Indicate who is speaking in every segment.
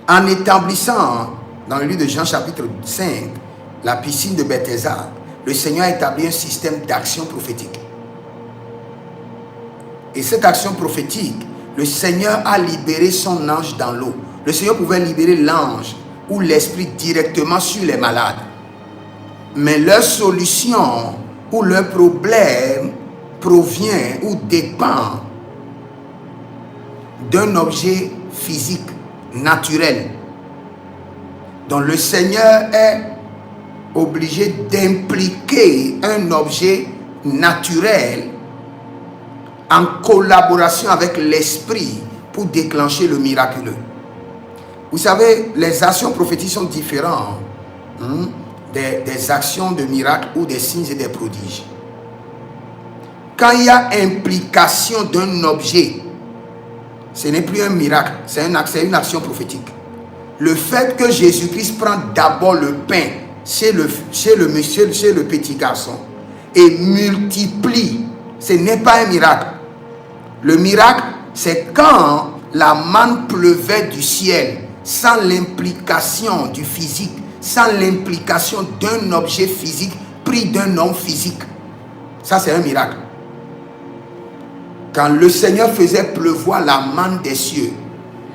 Speaker 1: En établissant, dans le livre de Jean chapitre 5, la piscine de Bethesda, le Seigneur a établi un système d'action prophétique. Et cette action prophétique, le Seigneur a libéré son ange dans l'eau. Le Seigneur pouvait libérer l'ange ou l'esprit directement sur les malades. Mais leur solution ou leur problème provient ou dépend d'un objet physique, naturel. Donc le Seigneur est obligé d'impliquer un objet naturel en collaboration avec l'esprit pour déclencher le miraculeux. Vous savez, les actions prophétiques sont différentes des actions de miracles ou des signes et des prodiges. Quand il y a implication d'un objet, ce n'est plus un miracle, c'est une action prophétique. Le fait que Jésus-Christ prend d'abord le pain chez le petit garçon et multiplie, ce n'est pas un miracle. Le miracle, c'est quand la manne pleuvait du ciel sans l'implication du physique, sans l'implication d'un objet physique pris d'un homme physique. Ça, c'est un miracle. Quand le Seigneur faisait pleuvoir la manne des cieux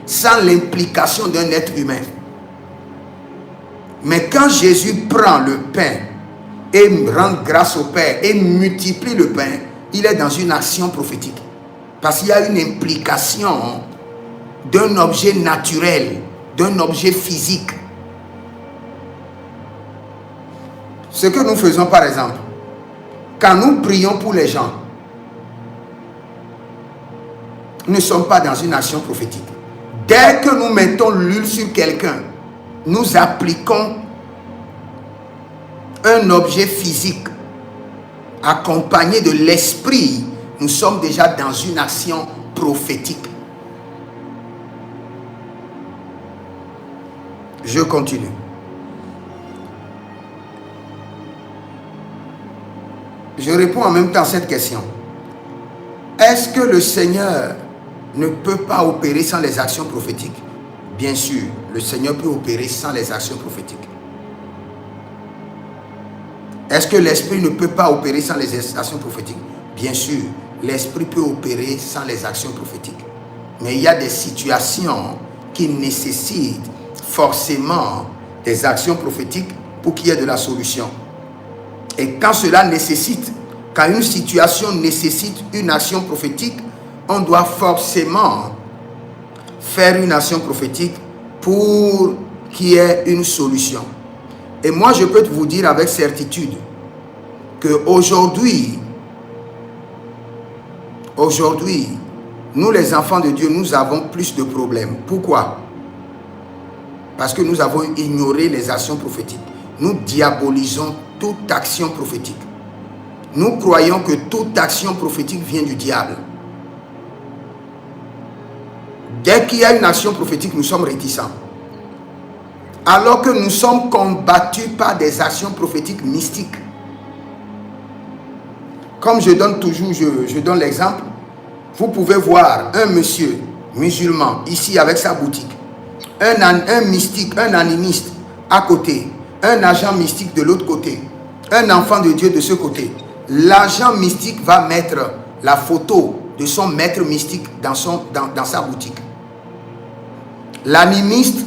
Speaker 1: sans l'implication d'un être humain. Mais quand Jésus prend le pain et rend grâce au Père et multiplie le pain, il est dans une action prophétique. Parce qu'il y a une implication d'un objet naturel, d'un objet physique. Ce que nous faisons par exemple, quand nous prions pour les gens, nous ne sommes pas dans une action prophétique. Dès que nous mettons l'huile sur quelqu'un, nous appliquons un objet physique accompagné de l'esprit. Nous sommes déjà dans une action prophétique. Je continue. Je réponds en même temps à cette question. Est-ce que le Seigneur ne peut pas opérer sans les actions prophétiques? Bien sûr, le Seigneur peut opérer sans les actions prophétiques. Est-ce que l'Esprit ne peut pas opérer sans les actions prophétiques? Bien sûr, l'Esprit peut opérer sans les actions prophétiques. Mais il y a des situations qui nécessitent forcément des actions prophétiques pour qu'il y ait de la solution. Et quand cela nécessite, quand une situation nécessite une action prophétique, on doit forcément faire une action prophétique pour qu'il y ait une solution. Et moi, je peux vous dire avec certitude qu'aujourd'hui, nous les enfants de Dieu, nous avons plus de problèmes. Pourquoi? Parce que nous avons ignoré les actions prophétiques. Nous diabolisons toute action prophétique. Nous croyons que toute action prophétique vient du diable. Dès qu'il y a une action prophétique, nous sommes réticents. Alors que nous sommes combattus par des actions prophétiques mystiques. Comme je donne toujours, je donne l'exemple. Vous pouvez voir un monsieur musulman ici avec sa boutique. Un mystique, un animiste à côté. Un agent mystique de l'autre côté. Un enfant de Dieu de ce côté. L'agent mystique va mettre la photo de son maître mystique dans sa boutique. L'animiste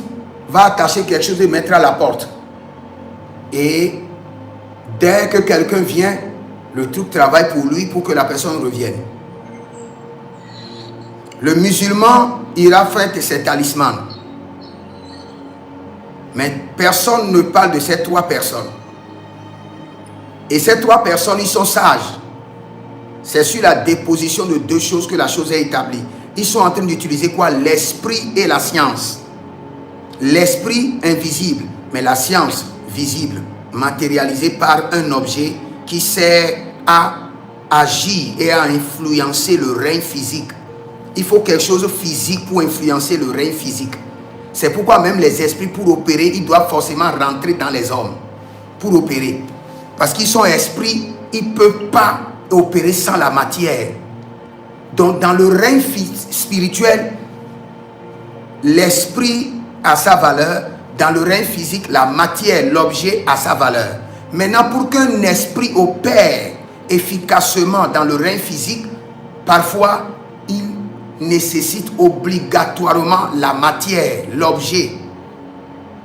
Speaker 1: va attacher quelque chose et mettre à la porte. Et dès que quelqu'un vient, le truc travaille pour lui pour que la personne revienne. Le musulman ira faire ses talismans. Mais personne ne parle de ces trois personnes. Et ces trois personnes, ils sont sages. C'est sur la déposition de deux choses que la chose est établie. Ils sont en train d'utiliser quoi? L'esprit et la science. L'esprit invisible, mais la science visible, matérialisée par un objet qui sert à agir et à influencer le règne physique. Il faut quelque chose de physique pour influencer le règne physique. C'est pourquoi même les esprits, pour opérer, ils doivent forcément rentrer dans les hommes. Pour opérer. Parce qu'ils sont esprits, ils ne peuvent pas opérer sans la matière. Donc dans le règne spirituel, l'esprit a sa valeur. Dans le règne physique, la matière, l'objet a sa valeur. Maintenant, pour qu'un esprit opère efficacement dans le règne physique, parfois, il nécessite obligatoirement la matière, l'objet,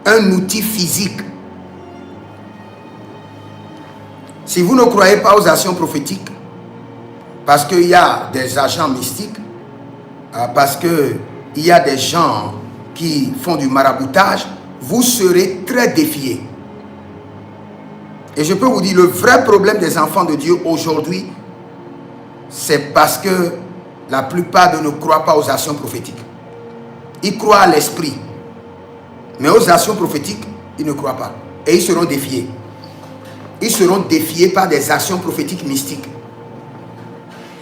Speaker 1: un outil physique. Si vous ne croyez pas aux actions prophétiques, parce qu'il y a des agents mystiques, parce qu'il y a des gens qui font du maraboutage, vous serez très défiés. Et je peux vous dire, le vrai problème des enfants de Dieu aujourd'hui, c'est parce que la plupart d'eux ne croient pas aux actions prophétiques. Ils croient à l'esprit. Mais aux actions prophétiques, ils ne croient pas. Et ils seront défiés. Ils seront défiés par des actions prophétiques mystiques.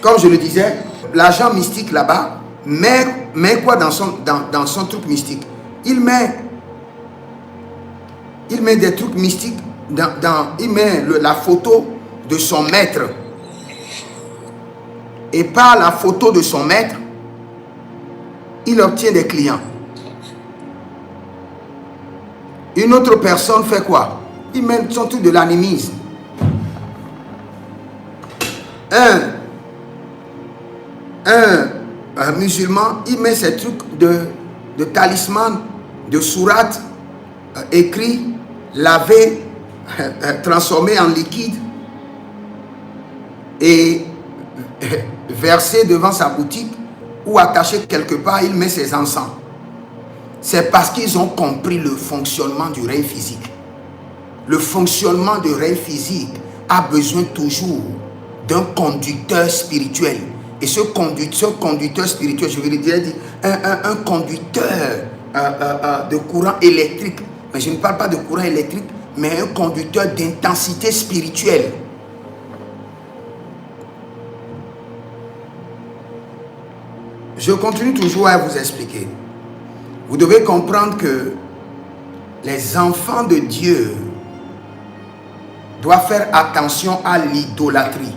Speaker 1: Comme je le disais, l'agent mystique là-bas met quoi dans son truc mystique? Il met des trucs mystiques, il met la photo de son maître. Et par la photo de son maître, il obtient des clients. Une autre personne fait quoi? Il met son truc de l'animisme. Un musulman, il met ses trucs de talisman, de sourate, écrit, lavé, transformé en liquide et versé devant sa boutique ou attaché quelque part, il met ses encens. C'est parce qu'ils ont compris le fonctionnement du règne physique. Le fonctionnement du règne physique a besoin toujours d'un conducteur spirituel. Et ce conducteur spirituel, je vais le dire, un conducteur de courant électrique. Mais je ne parle pas de courant électrique, mais un conducteur d'intensité spirituelle. Je continue toujours à vous expliquer. Vous devez comprendre que les enfants de Dieu doivent faire attention à l'idolâtrie,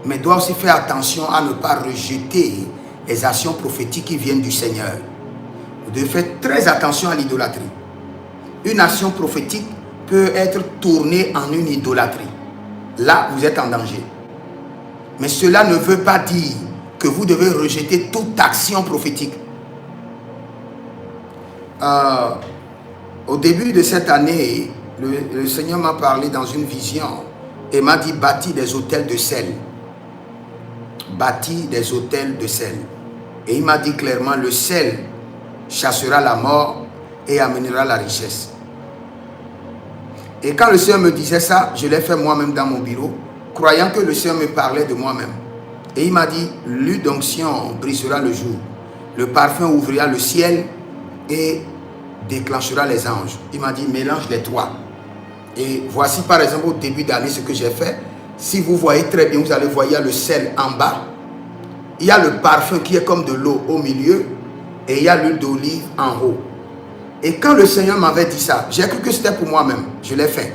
Speaker 1: mais doivent aussi faire attention à ne pas rejeter les actions prophétiques qui viennent du Seigneur. Vous devez faire très attention à l'idolâtrie. Une action prophétique peut être tournée en une idolâtrie. Là, vous êtes en danger. Mais cela ne veut pas dire que vous devez rejeter toute action prophétique. Au début de cette année, le Seigneur m'a parlé dans une vision et m'a dit: bâtis des autels de sel. Bâtis des autels de sel. Et il m'a dit clairement: le sel chassera la mort et amènera la richesse. Et quand le Seigneur me disait ça, je l'ai fait moi-même dans mon bureau, croyant que le Seigneur me parlait de moi-même. Et il m'a dit: l'huile d'onction brisera le jour, le parfum ouvrira le ciel et déclenchera les anges. Il m'a dit: mélange les trois. Et voici par exemple au début d'année ce que j'ai fait. Si vous voyez très bien, vous allez voir, il y a le sel en bas, il y a le parfum qui est comme de l'eau au milieu, et il y a l'huile d'olive en haut. Et quand le Seigneur m'avait dit ça, j'ai cru que c'était pour moi-même. Je l'ai fait.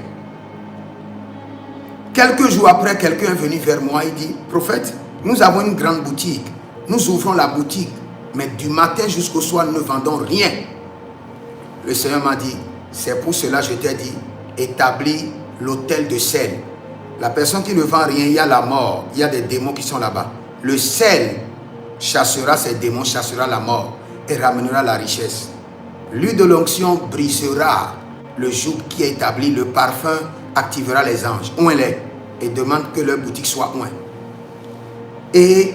Speaker 1: Quelques jours après, quelqu'un est venu vers moi, il dit: prophète, nous avons une grande boutique, nous ouvrons la boutique, mais du matin jusqu'au soir, nous ne vendons rien. Le Seigneur m'a dit: c'est pour cela que je t'ai dit, établis l'autel de sel. La personne qui ne vend rien, il y a la mort, il y a des démons qui sont là-bas. Le sel chassera ces démons, chassera la mort et ramènera la richesse. L'huile de l'onction brisera le joug qui est établi, le parfum activera les anges. Oins-les et demande que leur boutique soit oint. Et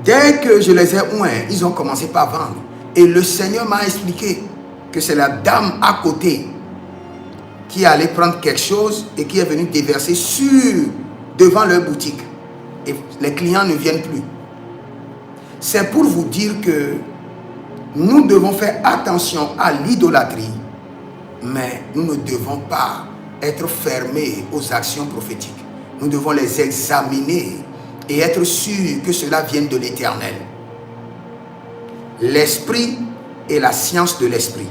Speaker 1: dès que je les ai oints, ils ont commencé par vendre. Et le Seigneur m'a expliqué que c'est la dame à côté qui allait prendre quelque chose et qui est venue déverser devant leur boutique. Et les clients ne viennent plus. C'est pour vous dire que nous devons faire attention à l'idolâtrie, mais nous ne devons pas être fermés aux actions prophétiques. Nous devons les examiner et être sûrs que cela vienne de l'Éternel. L'esprit est la science de l'esprit.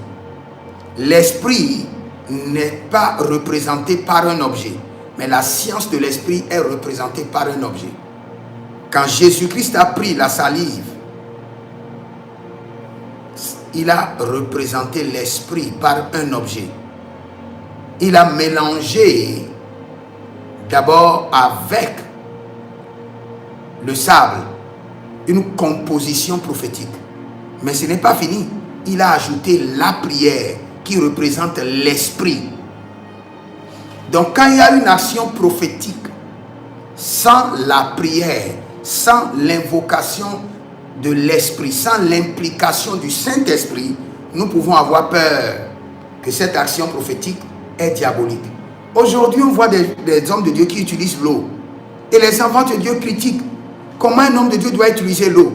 Speaker 1: L'esprit n'est pas représenté par un objet, mais la science de l'esprit est représentée par un objet. Quand Jésus-Christ a pris la salive il a représenté l'esprit par un objet. Il a mélangé d'abord avec le sable une composition prophétique. Mais ce n'est pas fini. Il a ajouté la prière qui représente l'esprit. Donc quand il y a une action prophétique, sans la prière, sans l'invocation de l'esprit, sans l'implication du Saint-Esprit, nous pouvons avoir peur que cette action prophétique est diabolique. Aujourd'hui, on voit des hommes de Dieu qui utilisent l'eau. Et les enfants de Dieu critiquent comment un homme de Dieu doit utiliser l'eau.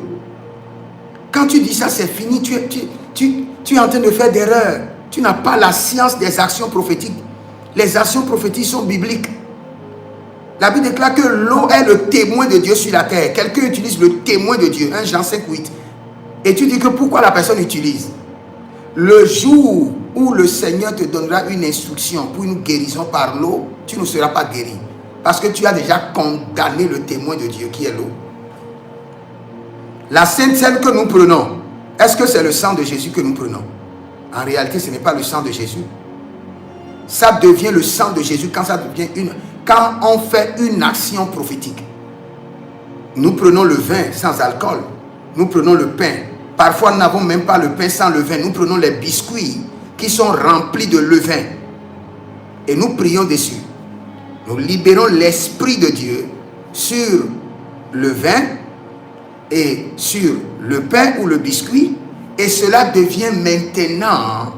Speaker 1: Quand tu dis ça, c'est fini. Tu es en train de faire d'erreurs. Tu n'as pas la science des actions prophétiques. Les actions prophétiques sont bibliques. La Bible déclare que l'eau est le témoin de Dieu sur la terre. Quelqu'un utilise le témoin de Dieu, 1 Jean 5:8. Et tu dis que pourquoi la personne utilise? Le jour où le Seigneur te donnera une instruction pour une guérison par l'eau, tu ne seras pas guéri. Parce que tu as déjà condamné le témoin de Dieu qui est l'eau. La Sainte Seine que nous prenons, est-ce que c'est le sang de Jésus que nous prenons? En réalité, ce n'est pas le sang de Jésus. Ça devient le sang de Jésus quand on fait une action prophétique. Nous prenons le vin sans alcool. Nous prenons le pain. Parfois, nous n'avons même pas le pain sans levain. Nous prenons les biscuits qui sont remplis de levain. Et nous prions dessus. Nous libérons l'Esprit de Dieu sur le vin et sur le pain ou le biscuit. Et cela devient maintenant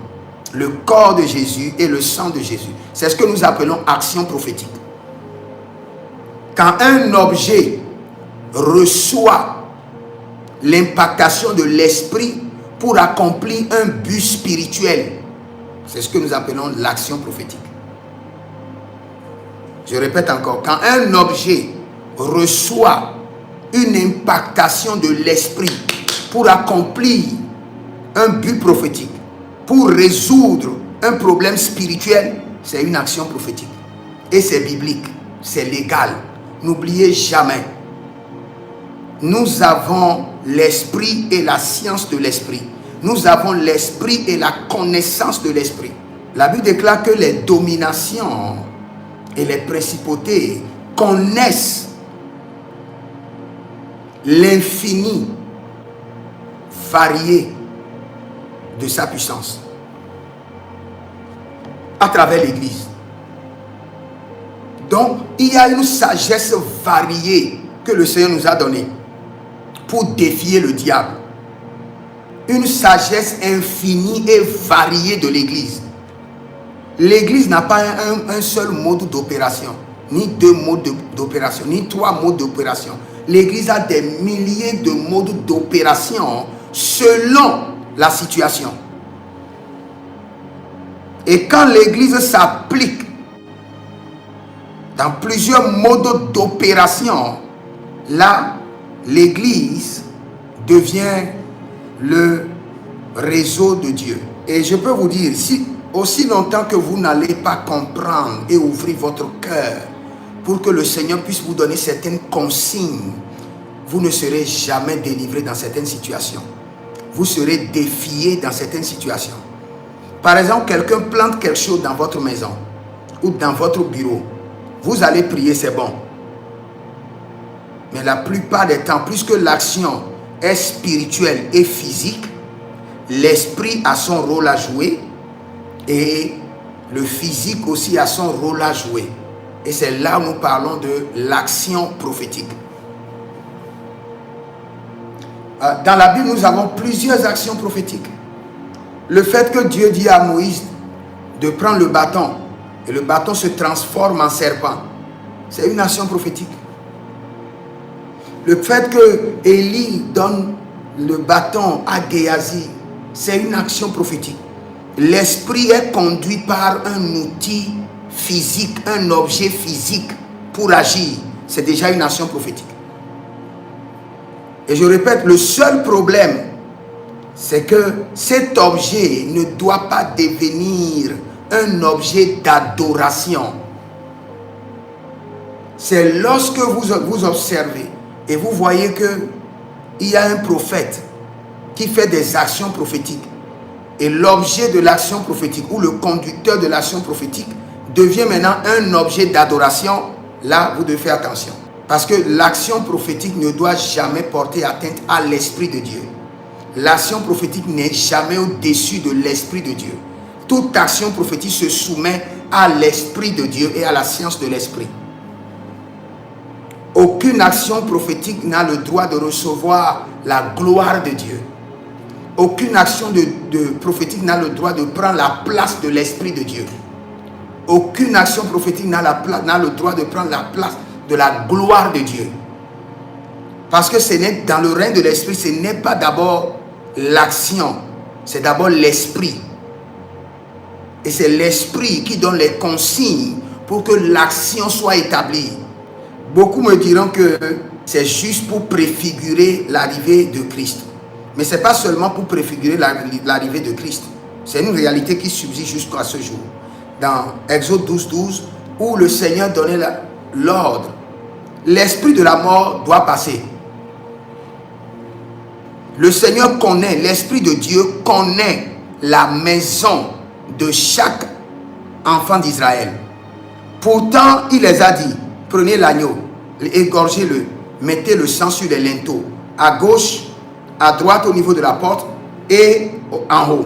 Speaker 1: le corps de Jésus et le sang de Jésus. C'est ce que nous appelons action prophétique. Quand un objet reçoit l'impactation de l'esprit pour accomplir un but spirituel, c'est ce que nous appelons l'action prophétique. Je répète encore, quand un objet reçoit une impactation de l'esprit pour accomplir un but prophétique, pour résoudre un problème spirituel, c'est une action prophétique. Et c'est biblique, c'est légal. N'oubliez jamais, nous avons l'esprit et la science de l'esprit. Nous avons l'esprit et la connaissance de l'esprit. La Bible déclare que les dominations et les principautés connaissent l'infini varié de sa puissance à travers l'Église. Donc, il y a une sagesse variée que le Seigneur nous a donnée pour défier le diable. Une sagesse infinie et variée de l'Église. L'Église n'a pas un seul mode d'opération, ni deux modes d'opération, ni trois modes d'opération. L'Église a des milliers de modes d'opération selon la situation. Et quand l'Église s'applique dans plusieurs modes d'opération, là, l'Église devient le réseau de Dieu. Et je peux vous dire, si aussi longtemps que vous n'allez pas comprendre et ouvrir votre cœur pour que le Seigneur puisse vous donner certaines consignes, vous ne serez jamais délivré dans certaines situations. Vous serez défié dans certaines situations. Par exemple, quelqu'un plante quelque chose dans votre maison ou dans votre bureau. Vous allez prier, c'est bon. Mais la plupart des temps, puisque l'action est spirituelle et physique, l'esprit a son rôle à jouer et le physique aussi a son rôle à jouer. Et c'est là où nous parlons de l'action prophétique. Dans la Bible, nous avons plusieurs actions prophétiques. Le fait que Dieu dit à Moïse de prendre le bâton et le bâton se transforme en serpent, c'est une action prophétique. Le fait que Élie donne le bâton à Géasi, c'est une action prophétique. L'esprit est conduit par un outil physique, un objet physique pour agir. C'est déjà une action prophétique. Et je répète, le seul problème, c'est que cet objet ne doit pas devenir un objet d'adoration. C'est lorsque vous observez et vous voyez qu'il y a un prophète qui fait des actions prophétiques et l'objet de l'action prophétique ou le conducteur de l'action prophétique devient maintenant un objet d'adoration, là, vous devez faire attention. Parce que l'action prophétique ne doit jamais porter atteinte à l'Esprit de Dieu. L'action prophétique n'est jamais au-dessus de l'Esprit de Dieu. Toute action prophétique se soumet à l'Esprit de Dieu et à la science de l'Esprit. Aucune action prophétique n'a le droit de recevoir la gloire de Dieu. Aucune action prophétique n'a le droit de prendre la place de l'Esprit de Dieu. Aucune action prophétique n'a le droit de prendre la place de la gloire de Dieu. Parce que ce n'est dans le règne de l'Esprit, ce n'est pas d'abord l'action, c'est d'abord l'Esprit. Et c'est l'Esprit qui donne les consignes pour que l'action soit établie. Beaucoup me diront que c'est juste pour préfigurer l'arrivée de Christ. Mais ce n'est pas seulement pour préfigurer l'arrivée de Christ. C'est une réalité qui subsiste jusqu'à ce jour. Dans Exode 12, 12, où le Seigneur donnait l'ordre. L'esprit de la mort doit passer. Le Seigneur connaît, l'Esprit de Dieu connaît la maison de chaque enfant d'Israël. Pourtant, il les a dit, prenez l'agneau, égorgez-le, mettez le sang sur les linteaux, à gauche, à droite au niveau de la porte et en haut.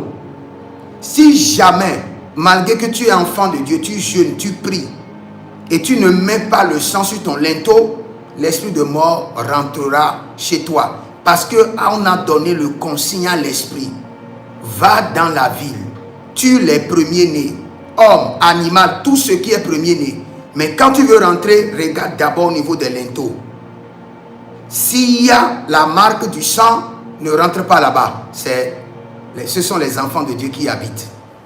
Speaker 1: Si jamais, malgré que tu es enfant de Dieu, tu jeûnes, tu pries, et tu ne mets pas le sang sur ton linteau, l'esprit de mort rentrera chez toi. Parce qu'on a donné le consigne à l'esprit. Va dans la ville, tue les premiers-nés, hommes, animaux, tout ce qui est premier-né. Mais quand tu veux rentrer, regarde d'abord au niveau des linteaux. S'il y a la marque du sang, ne rentre pas là-bas. Ce sont les enfants de Dieu qui y habitent.